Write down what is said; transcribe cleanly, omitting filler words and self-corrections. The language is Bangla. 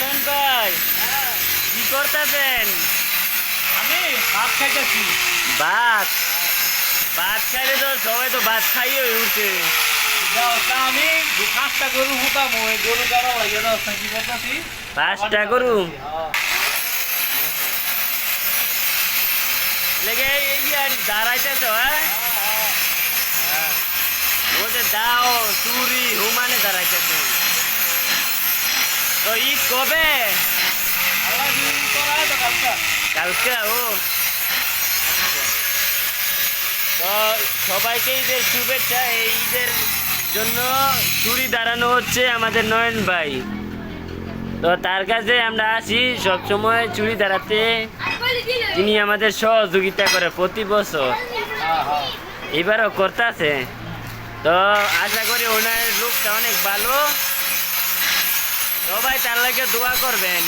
নয়ন ভাই কি করতেছেন? আমি ভাত খাইতেছি। ভাত ভাত খাইলে তো সবাই তো ভাত খাইয়ে উঠছে। আমি 5টা গরু হুতাম, ওই গরু যারা লাগে কি করতেছি। 5টা গরু লেগে এই আর দাঁড়াইতেছ? হ্যাঁ ওদের দাও চুরি হুমানে দাঁড়াইতেছ। তো ঈদ কবে? কালকে। ও তো সবাইকে ঈদের শুভেচ্ছা। এই ঈদের জন্য চুরি দাঁড়ানো হচ্ছে আমাদের নয়ন ভাই। তো তার কাছে আমরা আসি সবসময় চুরি দাঁড়াতে। তিনি আমাদের সহযোগিতা করে প্রতি বছর, এবারও করতেছে। তো আশা করি ওনার লোকটা অনেক ভালো, সবাই তার লাগে দোয়া করবেন।